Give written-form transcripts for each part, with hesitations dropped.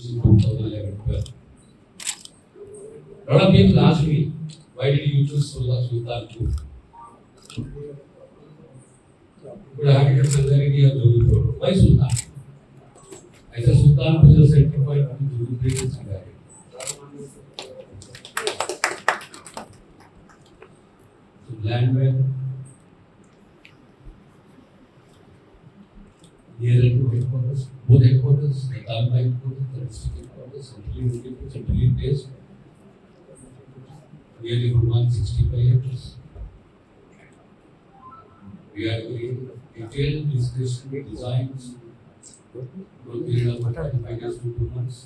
2011-12. A lot of people ask me, why did you choose Sultanpur? But I have to clarity of Jodhpur. Why Sultan? I said Sultanpur is a center point of Jodhpur and Sangari. So land well, near to headquarters, both headquarters, the Talpa headquarters, the district headquarters, centrally placed, nearly 165 acres. We are creating detailed discussion designs for a period of 45 days to 2 months.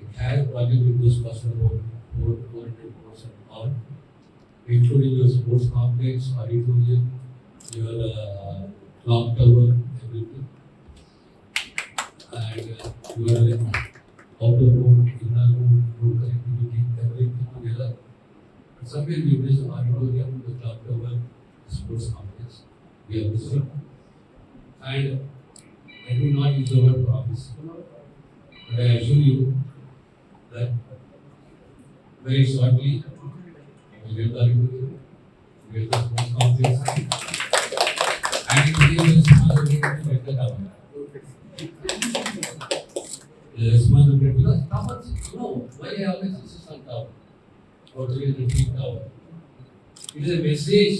It has project windows cost about 400 crores an hour, including your sports complex, auditorium, your clock tower, everything. And your outer road, inner road connectivity, everything together. But somewhere we place the auditorium, the clock tower, sports complex. We have this one. And I do not use the word promise, but I assure you that very shortly we will get the auditorium, we will get the sports complex, and it will be a responsibility to get the tower. The responsibility, because towers, why I always insist on tower, or 300 feet tower. It is a message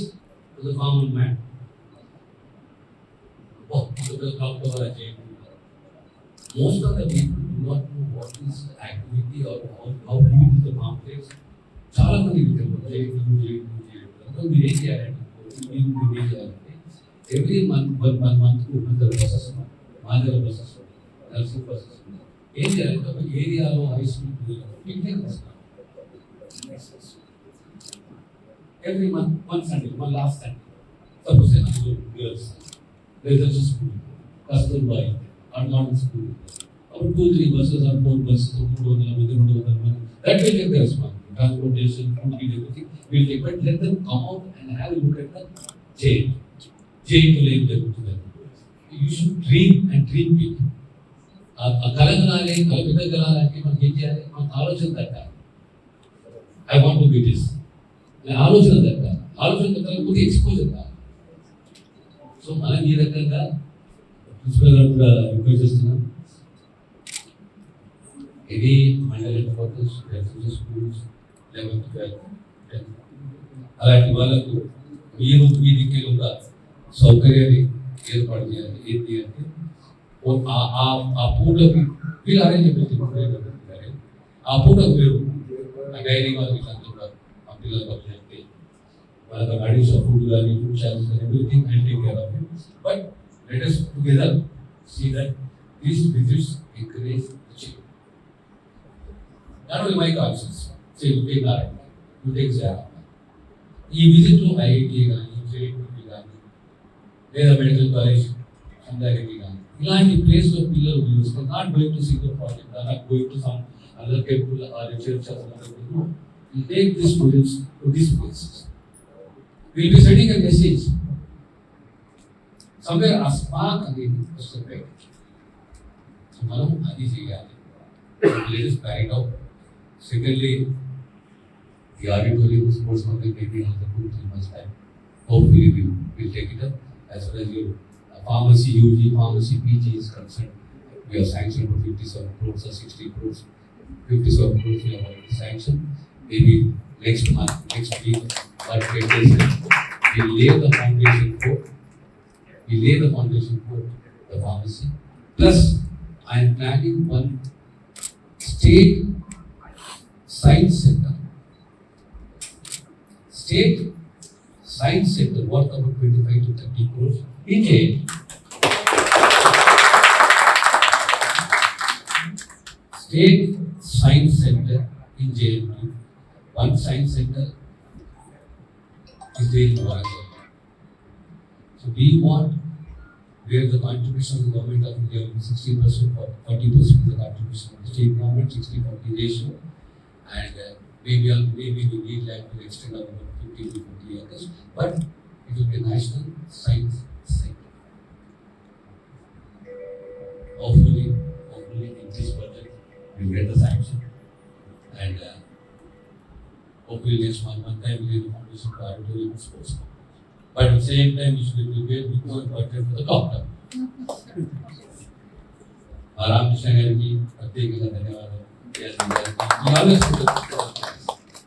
to the common man. To the clock tower achieved. Most of the people do not know what is the activity or how big is the complex. Chala mandi vitelu J2. Because we really identify. Every month, one month, we open the buses, Mandala buses, nursing buses. Area lo high school, every month, one Sunday, one last Sunday. Suppose girls. There is a school, Kasturba, Arnold school. About 2-3 buses or 4 buses, that will take the responsibility. Transportation, food, everything will take. But let them come out and have a look at the jail. Jail to live together. You should dream and dream big. I want to be this. Exposure. So, మనం ఈ రకంగా principal గారు కూడా request చేస్తున్నాం. Any mandal head quarters, residential schools, 11th, 12th, అలాంటి వాళ్ళకు మీరు మీ దిక్కే ఒక సౌకర్యాన్ని ఏర్పాటు చేయాలి. ఏంటి అంటే ఆ పూటకు వీళ్ళు అరేంజ్ చేస్తారు. ఆ పూటకు మీరు డైరీ వాళ్ళకి కూడా ఆ పిల్లలకు additional food, food channels, and everything, I'll take care of it. But let us together see that these visits encourage the change. Not only my conscience, say you take Narayan, you take Zara. This visit to IIT, JNPT, there are medical college, Sandhagiri, Ilani place of pillar views, but not going to see the project, not going to some other people or research or some other people. No, you take these students to these places. We will be sending a message. Somewhere a spark again was the break. So, Manam Adi Jayali. Let us carry it out. Secondly, the auditorium sports complex maybe another 2-3 months time. Hopefully, we will take it up. As far as your pharmacy, UG, pharmacy, PG is concerned, we have sanctioned for 57 crores or 60 crores. 57 crores we have already sanctioned. Maybe next month, next week, or 10 days, we lay the foundation for the pharmacy. Plus, I am planning one state science center. State science center worth about 25 to 30 crores in jail. State science center in jail. One science center is there in Warangal. So we want where the contribution of the government of India will be 60% or 40% of the contribution of the state government, 60-40 ratio, and maybe we need land to extend about 50 to 50 acres, but it will be a national science center. Hopefully you get the sanction, and hopefully next one time we will do some auditorium sports. But at the same time, you should be prepared with your budget for the doctor. Ramakrishna గారికి ప్రత్యేకంగా ధన్యవాదాలు.